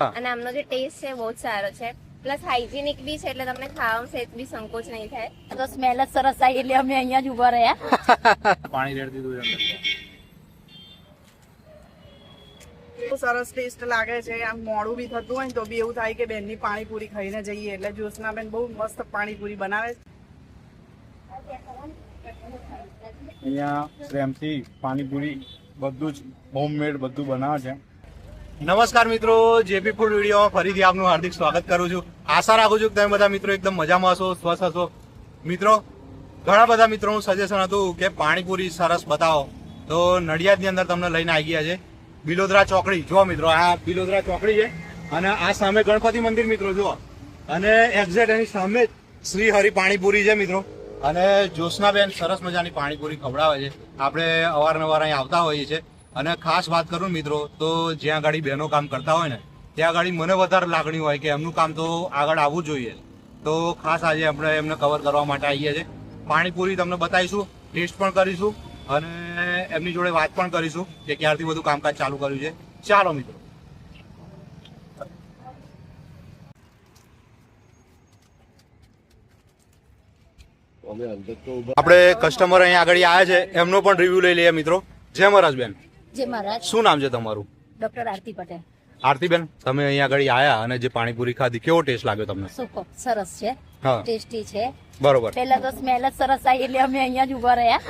અને આમનો જે ટેસ્ટ છે બહુ જ સારો છે, પ્લસ હાઇજીનિક બી છે, એટલે તમને ખાવામાં સેજ બી સંકોચ નહીં થાય. તો સ્મેલ જ સરસ આવી એટલે અમે અહીંયા જ ઉભા રહ્યા. પાણી રેડી દીધું બહુ સરસ ટેસ્ટ લાગે છે. આમ મોડું બી થતું હોય ને તો બી એવું થાય કે બેનની પાણીપુરી ખાઈને જઈએ. એટલે જ્યોત્સનાબેન બહુ મસ્ત પાણીપુરી બનાવે છે. અહીંયા પ્રેમથી પાણીપુરી બધું જ હોમમેડ બધું બનાવે છે. નમસ્કાર મિત્રો, જેપી ફૂડ વિડીયોમાં ફરીથી આપનું હાર્દિક સ્વાગત કરું છું. આશા રાખું છું કે તમે બધા મિત્રો એકદમ મજામાં હશો, સ્વસ્થ હશો. મિત્રો, ઘણા બધા મિત્રોનું સજેશન હતું કે પાણીપુરી સરસ બતાવો, તો નડિયાદની અંદર તમને લઈને આવી ગયા છે બિલોદરા ચોકડી. જો મિત્રો, આ બિલોદરા ચોકડી છે અને આ સામે ગણપતિ મંદિર મિત્રો જુઓ, અને એક્ઝેક્ટ એની સામે જ શ્રી હરિ પાણીપુરી છે મિત્રો. અને જ્યોત્સનાબેન સરસ મજાની પાણીપુરી ખવડાવે છે. આપણે અવારનવાર અહીં આવતા હોઈએ છીએ. અને ખાસ વાત કરું મિત્રો, તો જ્યાં ગાડી બહેનો કામ કરતા હોય ને ત્યાં ગાડી મને વધારે લાગણી હોય કે એમનું કામ તો આગળ આવવું જોઈએ. તો ખાસ આજે આપણે એમને કવર કરવા માટે આવીએ છીએ. પાણીપુરી તમને બતાવીશું, ટેસ્ટ પણ કરીશું અને એમની જોડે વાત પણ કરીશું કે ક્યારથી બધું કામકાજ ચાલુ કર્યું છે. ચાલો મિત્રો. આપણે કસ્ટમર અહીં આગળ આવ્યા છે, એમનો પણ રિવ્યુ લઈ લઈએ મિત્રો. જય મહારાજબેન. જે મહારાજ. શું નામ છે તમારું? ડોક્ટર આરતી પટેલ. આરતીબેન, તમે અહીંયા આગળ આયા અને જે પાણીપુરી ખાધી, કેવો ટેસ્ટ લાગ્યો તમને? સુપર, સરસ છે, હા, ટેસ્ટી છે. બરોબર. પહેલા તો સ્મેલ જ સરસ આવી એટલે અમે અહીંયા જ ઉભા રહ્યા.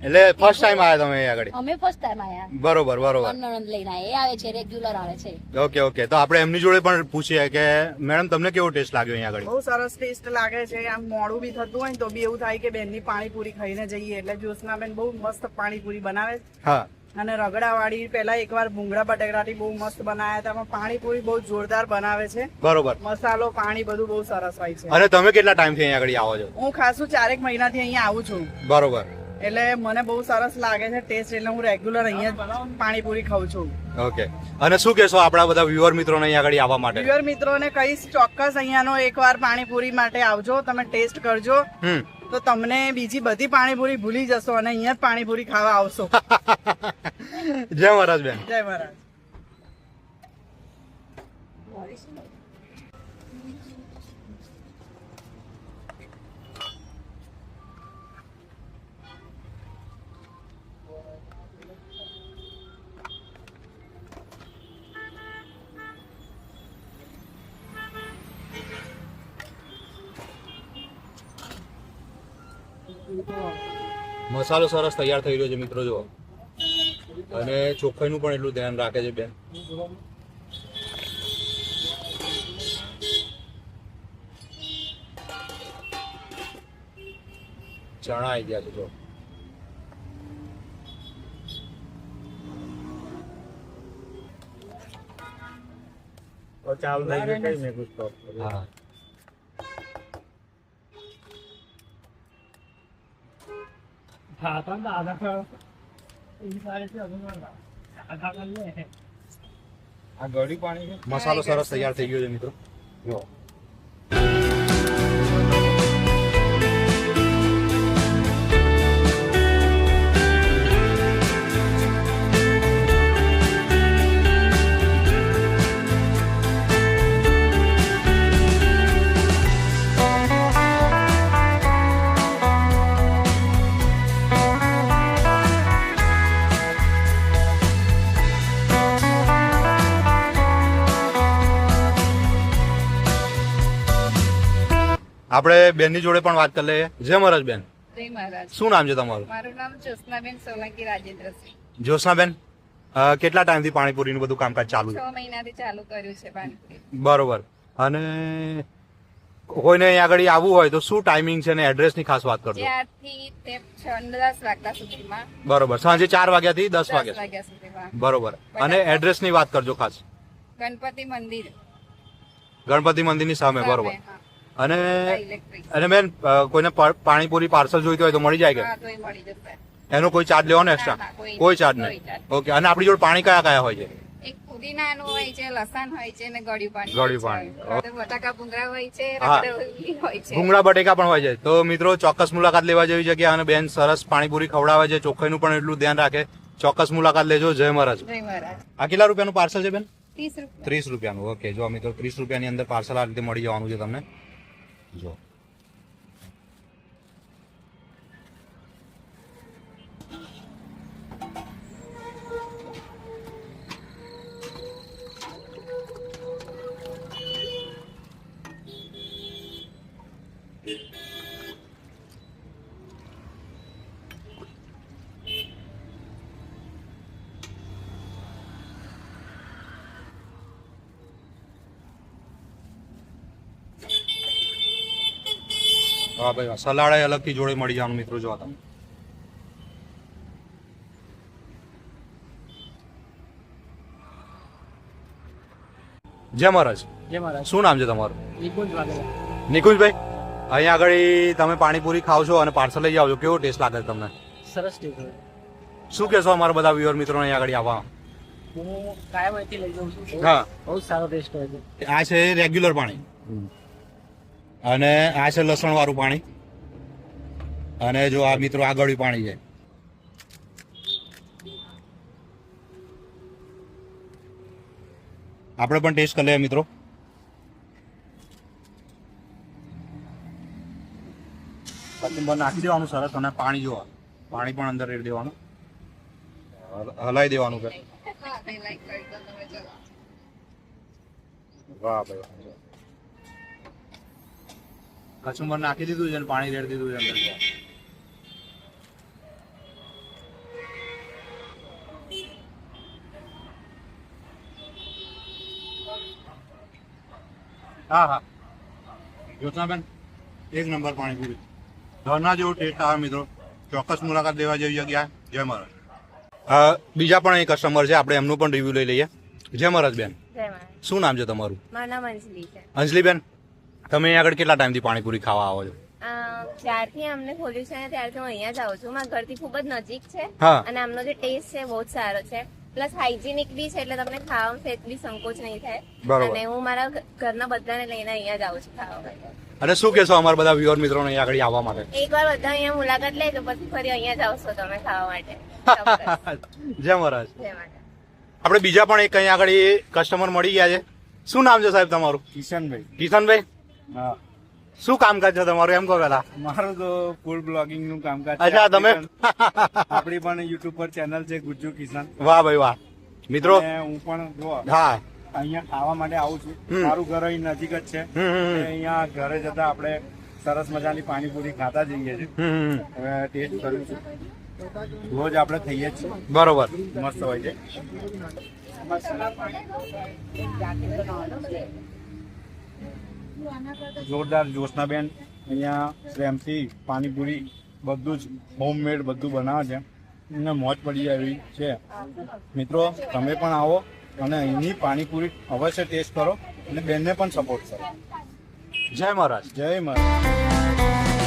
એટલે ફર્સ્ટ ટાઈમ આયા તમે અહીંયા આગળ? અમે ફર્સ્ટ ટાઈમ આયા. બરોબર બરોબર. નણંદ લઈને આયા, એ આવે છે, રેગ્યુલર આવે છે. ઓકે ઓકે, તો આપણે એમની જોડે પણ પૂછીએ કે મેડમ તમને કેવો ટેસ્ટ લાગ્યો અહીંયા આગળ? બહુ સરસ ટેસ્ટ લાગે છે. આમ મોડું બી થતું હોય ને તો બી એવું થાય કે બેનની પાણીપુરી ખાઈને જઈએ. એટલે જ્યોત્સનાબેન બહુ મસ્ત પાણીપુરી બનાવે છે. હા. અને રગડાવાળી પેલા એકવાર ભૂંગળા બટેકાથી બહુ મસ્ત બનાવ્યા હતા. પણ પાણીપુરી બહુ જોરદાર બનાવે છે. બરોબર. મસાલો, પાણી બધું બહુ સરસ હોય છે. અને તમે કેટલા ટાઈમથી અહીંયા આગળ આવો છો? હું ખાસું 4 મહિનાથી અહીંયા આવું છું. બરોબર. એટલે મને બહુ સરસ લાગે છે ટેસ્ટ. એટલે હું રેગ્યુલર અહીંયા જ પાણીપુરી ખાઉં છું. ઓકે. અને શું કહેશો આપણા બધા વ્યુઅર મિત્રોને અહીંયા આગળ આવવા માટે? વ્યુઅર મિત્રોને કહીશ ચોક્કસ અહીંયાનો એકવાર પાણીપુરી માટે આવજો, તમે ટેસ્ટ કરજો. તો તમને બીજી બધી પાણીપુરી ભૂલી જશો અને અહીંયા જ પાણીપુરી ખાવા આવશો. જય મહારાજ બેન. જય મહારાજ. મસાલો સરસ તૈયાર થઈ રહ્યો છે મિત્રો જુઓ, અને ચોખ્ખાઈનું પણ એટલું ધ્યાન રાખે છે બેન. ચણા આવી ગયા છે જો. ચાલુ થઈ ગયું, કઈ મેં કુછ સ્ટોપ કર્યો. હા. આ ગળી પાણી છે. મસાલો સરસ તૈયાર થઈ ગયો છે મિત્રો જો. આપણે બેનની જોડે પણ વાત કરી લઈએ. જય મહારાજ બેન. જય મહારાજ. શું નામ છે તમારું? મારું નામ જ્યોત્સનાબેન સોલંકી રાજેન્દ્રસિંહ. જ્યોત્સનાબેન, કેટલા ટાઈમથી પાણીપુરીનું બધું કામકાજ ચાલુ છે? 6 મહિનાથી ચાલુ કર્યું છે પાણીપુરી. બરોબર. અને કોઈને અહીંયા આગળ આવવું હોય તો શું ટાઈમિંગ છે અને એડ્રેસની ખાસ વાત કરજો. 4 થી 10 વાગ્યા સુધીમાં. બરોબર. સાંજે 4 વાગ્યાથી 10 વાગ્યા. 10 વાગ્યા સુધીમાં. બરોબર. અને એડ્રેસની વાત કરજો ખાસ. ગણપતિ મંદિર. ગણપતિ મંદિરની સામે. બરોબર. હા. અને ઇલેક્ટ્રિક. અને બેન, કોઈને પાણીપુરી પાર્સલ જોઈતું હોય તો મળી જાય કે? હા, તોય મળી જશે. એનો કોઈ ચાર્જ લેવાનો એક્સ્ટ્રા? ના, કોઈ ચાર્જ નહીં. કોઈ ચાર્જ. ઓકે. અને આપણી જોડે પાણી કયા કયા હોય છે? એક પુદીનાનું હોય છે, લસણ હોય છે અને ગળ્યું પાણી. ગળ્યું પાણી. બટાકા ભૂંગળા હોય છે, હા. રગડોલી હોય છે. ભૂંગળા બટેકા પણ હોય છે. તો મિત્રો, ચોક્કસ મુલાકાત લેવા જેવી જગ્યા. અને બેન સરસ પાણીપુરી ખવડાવે છે, ચોખ્ખાઈનું પણ એટલું ધ્યાન રાખે. ચોક્કસ મુલાકાત લેજો. જય મહારાજ. જય મહારાજ. આ કેટલા રૂપિયાનું પાર્સલ છે બેન? 30 રૂપિયાનું. ઓકે, જો મિત્રો 30 રૂપિયાની અંદર પાર્સલ આ રીતે મળી જવાનું છે તમને. જો હા ભાઈ, સલાડ અલગથી જોડે મળી જવાનું મિત્રો. જો તમે જય મહારાજ. શું નામ છે તમારું? નિકુંજભાઈ, અહીંયા આગળ તમે પાણીપુરી ખાવ છો અને પાર્સલ લઈ જાઓ છો, કેવો ટેસ્ટ લાગે છે તમને? સરસ ટેસ્ટ હોય. શું કહેશો અમારા બધા વ્યુઅર મિત્રોને અહીંયા આગળ આવવા? હું કાયમ અહીંથી લઈ જાઉં છું. હા, બહુ સારો ટેસ્ટ હોય છે. આ છે રેગ્યુલર પાણી અને આ છે લસણ વાળું પાણી અને જો આ મિત્રો આ ગળ્યું પાણી છે. આપણે પણ ટેસ્ટ કરી લઈએ મિત્રો. કચુંબર નાખી દેવાનું સરસ અને પાણી જોવા, પાણી પણ અંદર રેડી દેવાનું, હલાઈ દેવાનું. કે વાહ ભાઈ, કચુંબર નાખી દીધું છે અને પાણી રેડી દીધું છે અંદર. હા હા, જ્યોત્સનાબેન, એક નંબર પાણીપુરી, ઘરના જેવો ટેસ્ટ આવે મિત્રો. ચોક્કસ મુલાકાત લેવા જેવી જગ્યા. જય મહારાજ. બીજા પણ એક કસ્ટમર છે, આપણે એમનું પણ રિવ્યુ લઈ લઈએ. જય મહારાજ બેન, જય મહારાજ. શું નામ છે તમારું? મારું નામ અંજલિ છે. અંજલિબેન, તમે અહીંયા આગળ કેટલા ટાઈમથી પાણીપુરી ખાવા આવો છો? જ્યારથી અમને ખોલ્યું છે ને ત્યારથી હું અહીંયા જ આવું છું. મારા ઘરથી ખૂબ જ નજીક છે હા. અને આમનો જે ટેસ્ટ છે બહુ જ સારો છે. પ્લસ હાઇજીનિક બી છે, એટલે તમને ખાવામાં સેજ બી સંકોચ નહીં થાય. બરોબર. અને હું મારા ઘરના બધાને લઈને અહીંયા જ આવું છું ખાવા માટે. અને શું કહેશો અમારા બધા વ્યુઅર મિત્રોને અહીંયા આગળ આવવા માટે? એકવાર બધા અહીંયા મુલાકાત લેજો, પછી ફરી અહીંયા જ આવશો તમે ખાવા માટે. ચોક્કસ. જય મહારાજ. જય માતા. આપણે બીજા પણ એક અહીંયા આગળ કસ્ટમર મળી ગયા છે. શું નામ છે સાહેબ તમારું? કિશનભાઈ. કિશનભાઈ, હા, શું કામકાજ છે તમારું એમ કહો પેલા? મારું તો ફૂડ બ્લોગિંગ નું કામકાજ છે. અચ્છા, તમે આપણી પણ યુટ્યુબ પર ચેનલ છે ગુજ્જુ કિશન. વાહ ભાઈ વાહ. મિત્રો, અને હું પણ જો હા, અહીંયા ખાવા માટે આવું છું. હમ. મારું ઘર અહીં નજીક જ છે. અને અહીંયા ઘરે જતા આપણે સરસ મજાની પાણીપુરી ખાતા જઈએ છીએ. હવે ટેસ્ટ કર્યું છું, રોજ આપણે થઈએ જ છીએ. બરોબર. મસ્ત હોય છે. જોરદાર. જ્યોત્સનાબેન અહીંયા પ્રેમથી પાણીપુરી બધું જ હોમમેડ બધું બનાવે છે. એમને મોજ પડી જાય એવી છે. મિત્રો, તમે પણ આવો અને અહીંની પાણીપુરી અવશ્ય ટેસ્ટ કરો અને બેનને પણ સપોર્ટ કરો. જય મહારાજ. જય મહારાજ.